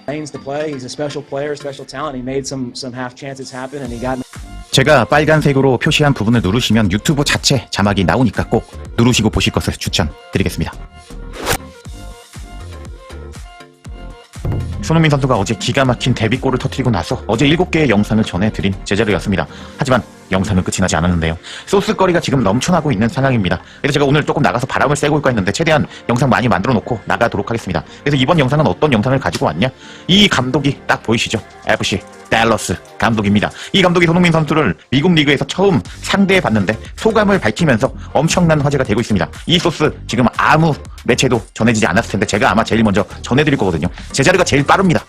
lanes to play. He's a special player, special talent. He made some half chances happen, and he got. 제가 빨간색으로 표시한 부분을 누르시면 유튜브 자체 자막이 나오니까 꼭 누르시고 보실 것을 추천드리겠습니다. 손흥민 선수가 어제 기가 막힌 데뷔골을 터뜨리고 나서 어제 7개의 영상을 전해드린 제자리였습니다. 하지만 영상은 끝이 나지 않았는데요. 소스거리가 지금 넘쳐나고 있는 상황입니다. 그래서 제가 오늘 조금 나가서 바람을 쐬고 올까 했는데 최대한 영상 많이 만들어 놓고 나가도록 하겠습니다. 그래서 이번 영상은 어떤 영상을 가지고 왔냐? 이 감독이 딱 보이시죠? FC 댈러스 감독입니다. 이 감독이 손흥민 선수를 미국 리그에서 처음 상대해 봤는데 소감을 밝히면서 엄청난 화제가 되고 있습니다. 이 소스 지금 아무 매체도 전해지지 않았을 텐데 제가 아마 제일 먼저 전해드릴 거거든요. 제 자리가 제일 빠릅니다.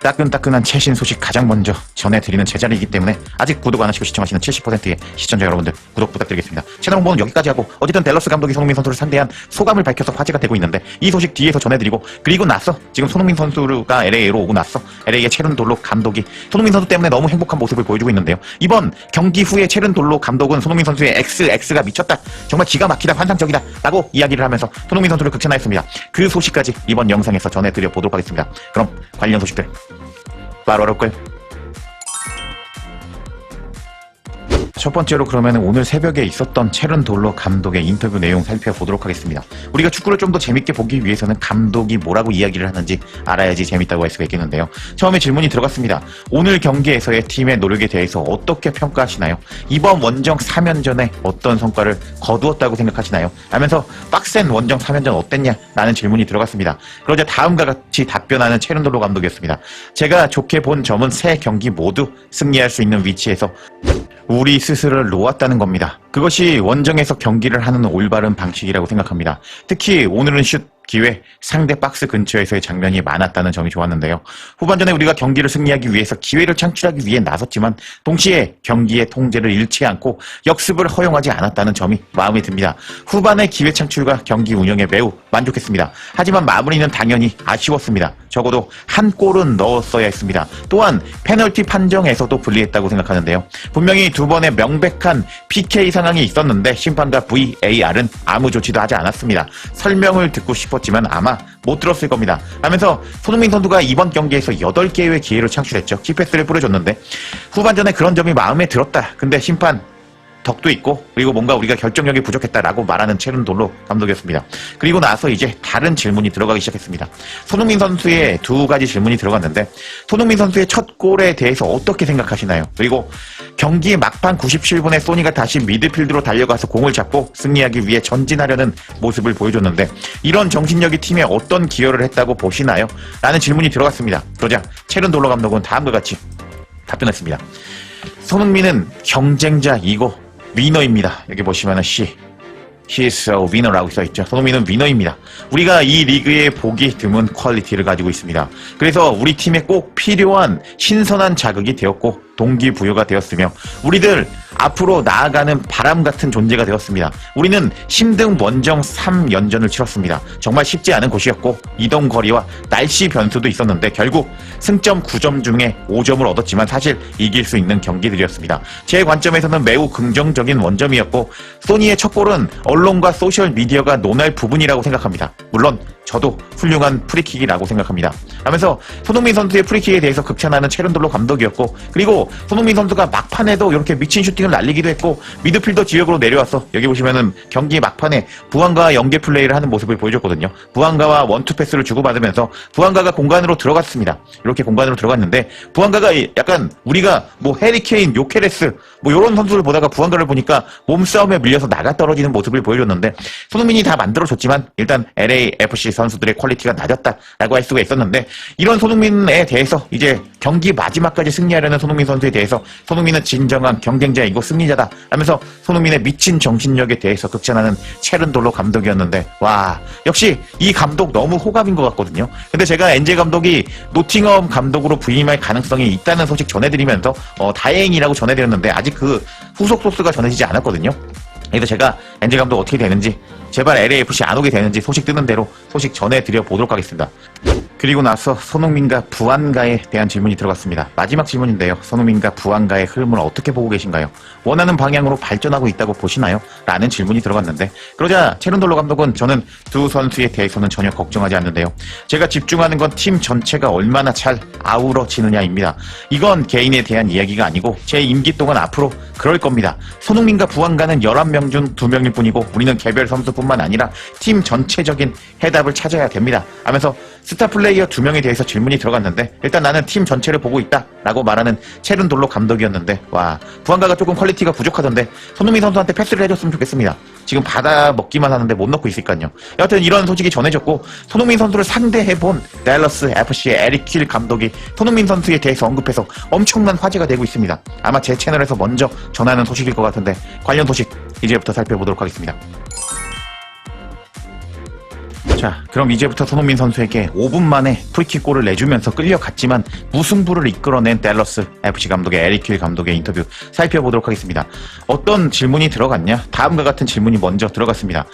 따끈따끈한 최신 소식 가장 먼저 전해드리는 제 자리이기 때문에 아직 구독 안 하시고 시청하시는 70%의 시청자 여러분들 구독 부탁드리겠습니다. 채널 홍보는 여기까지 하고 어쨌든 댈러스 감독이 손흥민 선수를 상대한 소감을 밝혀서 화제가 되고 있는데 이 소식 뒤에서 전해드리고 그리고 나서 지금 손흥민 선수가 LA로 오고 나서 LA의 체른 돌로 감독이 손흥민 선수 때문에 너무 행복한 모습을 보여주고 있는데요. 이번 경기 후에 체른 돌로 감독은 손흥민 선수의 XX가 미쳤다. 정말 기가 막히다. 환상적이다. 라고 이야기를 하면서 손흥민 선수를 극찬하였습니다. 그 소식까지 이번 영상에서 전해드려 보도록 하겠습니다. 그럼 관련 소식들 바로 알아볼까요? 첫 번째로 그러면 오늘 새벽에 있었던 체른 돌로 감독의 인터뷰 내용 살펴보도록 하겠습니다. 우리가 축구를 좀 더 재밌게 보기 위해서는 감독이 뭐라고 이야기를 하는지 알아야지 재밌다고 할 수가 있겠는데요. 처음에 질문이 들어갔습니다. 오늘 경기에서의 팀의 노력에 대해서 어떻게 평가하시나요? 이번 원정 3연전에 어떤 성과를 거두었다고 생각하시나요? 하면서 빡센 원정 3연전 어땠냐? 라는 질문이 들어갔습니다. 그러자 다음과 같이 답변하는 체른 돌로 감독이었습니다. 제가 좋게 본 점은 세 경기 모두 승리할 수 있는 위치에서 우리 스스로를 놓았다는 겁니다. 그것이 원정에서 경기를 하는 올바른 방식이라고 생각합니다. 특히 오늘은 슛 기회, 상대 박스 근처에서의 장면이 많았다는 점이 좋았는데요. 후반전에 우리가 경기를 승리하기 위해서 기회를 창출하기 위해 나섰지만 동시에 경기의 통제를 잃지 않고 역습을 허용하지 않았다는 점이 마음에 듭니다. 후반의 기회 창출과 경기 운영에 매우 만족했습니다. 하지만 마무리는 당연히 아쉬웠습니다. 적어도 한 골은 넣었어야 했습니다. 또한 페널티 판정에서도 불리했다고 생각하는데요. 분명히 두 번의 명백한 PK 상황이 있었는데 심판과 VAR은 아무 조치도 하지 않았습니다. 설명을 듣고 싶었지만 아마 못 들었을 겁니다. 하면서 손흥민 선수가 이번 경기에서 8개의 기회를 창출했죠. 키패스를 뿌려줬는데 후반전에 그런 점이 마음에 들었다. 근데 심판 덕도 있고 그리고 뭔가 우리가 결정력이 부족했다라고 말하는 체른 돌로 감독이었습니다. 그리고 나서 이제 다른 질문이 들어가기 시작했습니다. 손흥민 선수의 두 가지 질문이 들어갔는데 손흥민 선수의 첫 골에 대해서 어떻게 생각하시나요? 그리고 경기 막판 97분에 소니가 다시 미드필드로 달려가서 공을 잡고 승리하기 위해 전진하려는 모습을 보여줬는데 이런 정신력이 팀에 어떤 기여를 했다고 보시나요? 라는 질문이 들어갔습니다. 그러자 체른 돌로 감독은 다음과 같이 답변했습니다. 손흥민은 경쟁자이고 위너입니다. 여기 보시면은 he is a winner라고 써있죠. 손흥민은 위너입니다. 우리가 이 리그에 보기 드문 퀄리티를 가지고 있습니다. 그래서 우리 팀에 꼭 필요한 신선한 자극이 되었고 동기부여가 되었으며 우리들 앞으로 나아가는 바람 같은 존재가 되었습니다. 우리는 힘든 원정 3연전을 치렀습니다. 정말 쉽지 않은 곳이었고 이동 거리와 날씨 변수도 있었는데 결국 승점 9점 중에 5점을 얻었지만 사실 이길 수 있는 경기들이었습니다. 제 관점에서는 매우 긍정적인 원점이었고 소니의 첫 골은 언론과 소셜미디어가 논할 부분이라고 생각합니다. 물론 저도 훌륭한 프리킥이라고 생각합니다. 하면서 손흥민 선수의 프리킥에 대해서 극찬하는 체른 돌로 감독이었고 그리고 손흥민 선수가 막판에도 이렇게 미친 슈팅을 날리기도 했고 미드필더 지역으로 내려와서 여기 보시면은 경기 막판에 부안가와 연계 플레이를 하는 모습을 보여줬거든요. 부안가와 원투 패스를 주고받으면서 부안가가 공간으로 들어갔습니다. 이렇게 공간으로 들어갔는데 부안가가 약간 우리가 뭐 해리케인, 요케레스 뭐 이런 선수를 보다가 부안가를 보니까 몸싸움에 밀려서 나가 떨어지는 모습을 보여줬는데 손흥민이 다 만들어줬지만 일단 LAFC 선수들의 퀄리티가 낮았다라고 할 수가 있었는데 이런 손흥민에 대해서 이제 경기 마지막까지 승리하려는 손흥민 선수에 대해서 손흥민은 진정한 경쟁자이고 승리자다 하면서 손흥민의 미친 정신력에 대해서 극찬하는 체른 돌로 감독이었는데 와 역시 이 감독 너무 호감인 것 같거든요. 근데 제가 엔제 감독이 노팅엄 감독으로 부임할 가능성이 있다는 소식 전해드리면서 다행이라고 전해드렸는데 아직 그 후속 소스가 전해지지 않았거든요. 그래서 제가 엔제 감독 어떻게 되는지 제발 LAFC 안 오게 되는지 소식 뜨는 대로 소식 전해드려 보도록 하겠습니다. 그리고 나서 손흥민과 부안가에 대한 질문이 들어갔습니다. 마지막 질문인데요. 손흥민과 부안가의 흐름을 어떻게 보고 계신가요? 원하는 방향으로 발전하고 있다고 보시나요? 라는 질문이 들어갔는데 그러자 체른돌로 감독은 저는 두 선수에 대해서는 전혀 걱정하지 않는데요. 제가 집중하는 건 팀 전체가 얼마나 잘 아우러지느냐입니다. 이건 개인에 대한 이야기가 아니고 제 임기 동안 앞으로 그럴 겁니다. 손흥민과 부안가는 11명 중 2명일 뿐이고 우리는 개별 선수뿐만 아니라 팀 전체적인 해답을 찾아야 됩니다. 하면서 스타 플레이어 2명에 대해서 질문이 들어갔는데 일단 나는 팀 전체를 보고 있다 라고 말하는 체른돌로 감독이었는데 와 부안가가 조금 퀄리티가 부족하던데 손흥민 선수한테 패스를 해줬으면 좋겠습니다. 지금 받아 먹기만 하는데 못 넣고 있으니까요. 여하튼 이런 소식이 전해졌고 손흥민 선수를 상대해본 댈러스 FC의 에릭 킬 감독이 손흥민 선수에 대해서 언급해서 엄청난 화제가 되고 있습니다. 아마 제 채널에서 먼저 전하는 소식일 것 같은데 관련 소식 이제부터 살펴보도록 하겠습니다. 자, 그럼 이제부터 손흥민 선수에게 5분 만에 프리킥골을 내주면서 끌려갔지만 무승부를 이끌어낸 댈러스 FC 감독의 에릭 킬 감독의 인터뷰 살펴보도록 하겠습니다. 어떤 질문이 들어갔냐? 다음과 같은 질문이 먼저 들어갔습니다.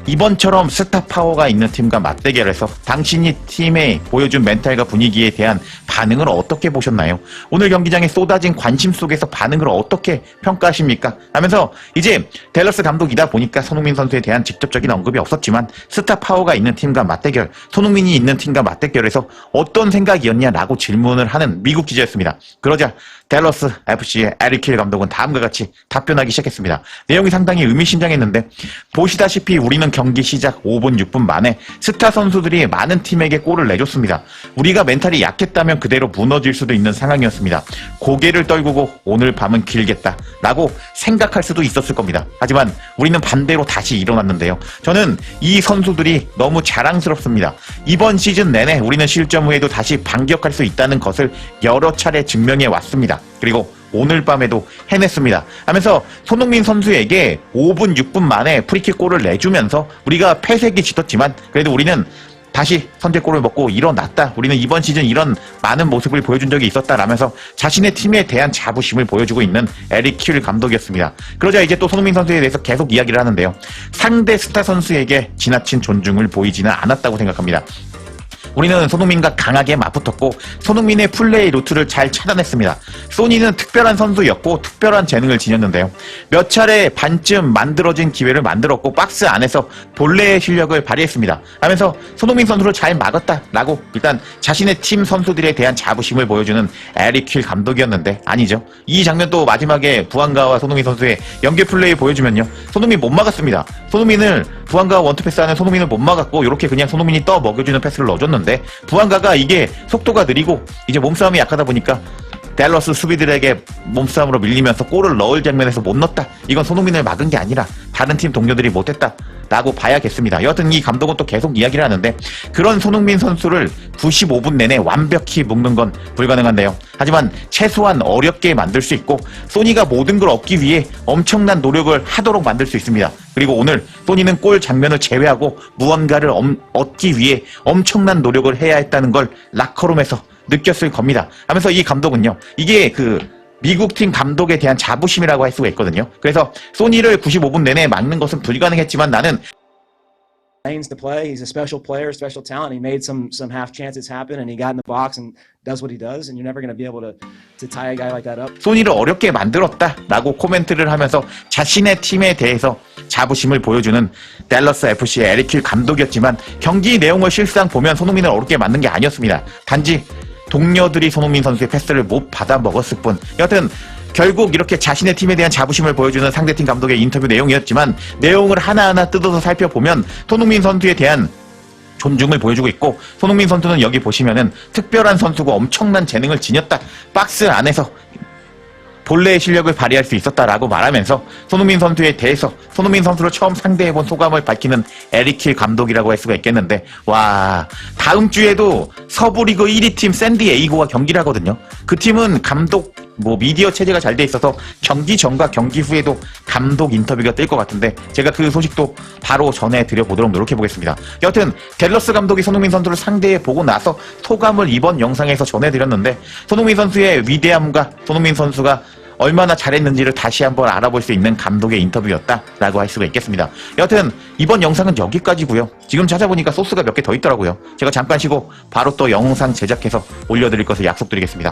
이번처럼 스타 파워가 있는 팀과 맞대결해서 당신이 팀에 보여준 멘탈과 분위기에 대한 반응을 어떻게 보셨나요? 오늘 경기장에 쏟아진 관심 속에서 반응을 어떻게 평가하십니까? 하면서 이제 댈러스 감독이다 보니까 손흥민 선수에 대한 직접적인 언급이 없었지만 스타 파워가 있는 팀과 맞대결, 손흥민이 있는 팀과 맞대결에서 어떤 생각이었냐라고 질문을 하는 미국 기자였습니다. 그러자 댈러스 FC의 에릭 킬 감독은 다음과 같이 답변하기 시작했습니다. 내용이 상당히 의미심장했는데 보시다시피 우리는 경기 시작 5분, 6분 만에 스타 선수들이 많은 팀에게 골을 내줬습니다. 우리가 멘탈이 약했다면 그대로 무너질 수도 있는 상황이었습니다. 고개를 떨구고 오늘 밤은 길겠다 라고 생각할 수도 있었을 겁니다. 하지만 우리는 반대로 다시 일어났는데요. 저는 이 선수들이 너무 자랑스럽습니다. 이번 시즌 내내 우리는 실점 후에도 다시 반격할 수 있다는 것을 여러 차례 증명해 왔습니다. 그리고 오늘 밤에도 해냈습니다. 하면서 손흥민 선수에게 5분, 6분 만에 프리킥골을 내주면서 우리가 패색이 짙었지만 그래도 우리는 다시 선제골을 먹고 일어났다. 우리는 이번 시즌 이런 많은 모습을 보여준 적이 있었다라면서 자신의 팀에 대한 자부심을 보여주고 있는 에릭 킬 감독이었습니다. 그러자 이제 또 손흥민 선수에 대해서 계속 이야기를 하는데요. 상대 스타 선수에게 지나친 존중을 보이지는 않았다고 생각합니다. 우리는 손흥민과 강하게 맞붙었고 손흥민의 플레이 루트를 잘 차단했습니다. 소니는 특별한 선수였고 특별한 재능을 지녔는데요. 몇 차례 반쯤 만들어진 기회를 만들었고 박스 안에서 본래의 실력을 발휘했습니다. 하면서 손흥민 선수를 잘 막았다라고 일단 자신의 팀 선수들에 대한 자부심을 보여주는 에릭 킬 감독이었는데 아니죠. 이 장면 또 마지막에 부안가와 손흥민 선수의 연계 플레이 보여주면요. 손흥민 못 막았습니다. 손흥민을 부안가와 원투 패스하는 손흥민을 못 막았고 이렇게 그냥 손흥민이 떠 먹여주는 패스를 넣어줬는데 부안가가 이게 속도가 느리고 이제 몸싸움이 약하다 보니까 댈러스 수비들에게 몸싸움으로 밀리면서 골을 넣을 장면에서 못 넣었다. 이건 손흥민을 막은 게 아니라 다른 팀 동료들이 못했다 라고 봐야겠습니다. 여하튼 이 감독은 또 계속 이야기를 하는데 그런 손흥민 선수를 95분 내내 완벽히 묶는 건 불가능한데요. 하지만 최소한 어렵게 만들 수 있고 소니가 모든 걸 얻기 위해 엄청난 노력을 하도록 만들 수 있습니다. 그리고 오늘 소니는 골 장면을 제외하고 무언가를 얻기 위해 엄청난 노력을 해야 했다는 걸 라커룸에서 느꼈을 겁니다. 하면서 이 감독은요. 이게 미국 팀 감독에 대한 자부심이라고 할 수가 있거든요. 그래서 소니를 95분 내내 막는 것은 불가능했지만 나는 lanes to play. He's a special player, special talent. He made some half chances happen, and he got in the box and does what he does. And you're never going to be able to tie a guy like that up. 소니를 어렵게 만들었다라고 코멘트를 하면서 자신의 팀에 대해서 자부심을 보여주는 댈러스 FC의 에릭 킬 감독이었지만 경기 내용을 실상 보면 손흥민을 어렵게 만든 게 아니었습니다. 단지 동료들이 손흥민 선수의 패스를 못 받아 먹었을 뿐. 여하튼 결국 이렇게 자신의 팀에 대한 자부심을 보여주는 상대팀 감독의 인터뷰 내용이었지만 내용을 하나하나 뜯어서 살펴보면 손흥민 선수에 대한 존중을 보여주고 있고 손흥민 선수는 여기 보시면은 특별한 선수고 엄청난 재능을 지녔다. 박스 안에서 본래의 실력을 발휘할 수 있었다라고 말하면서 손흥민 선수에 대해서 손흥민 선수를 처음 상대해본 소감을 밝히는 에릭 킬 감독이라고 할 수가 있겠는데 와 다음 주에도 서부리그 1위 팀 샌디에이고와 경기를 하거든요. 그 팀은 감독 미디어 체제가 잘 돼 있어서 경기 전과 경기 후에도 감독 인터뷰가 뜰 것 같은데 제가 그 소식도 바로 전해드려 보도록 노력해 보겠습니다. 여하튼 댈러스 감독이 손흥민 선수를 상대해 보고 나서 소감을 이번 영상에서 전해드렸는데 손흥민 선수의 위대함과 손흥민 선수가 얼마나 잘했는지를 다시 한번 알아볼 수 있는 감독의 인터뷰였다라고 할 수가 있겠습니다. 여하튼 이번 영상은 여기까지고요. 지금 찾아보니까 소스가 몇 개 더 있더라고요. 제가 잠깐 쉬고 바로 또 영상 제작해서 올려드릴 것을 약속드리겠습니다.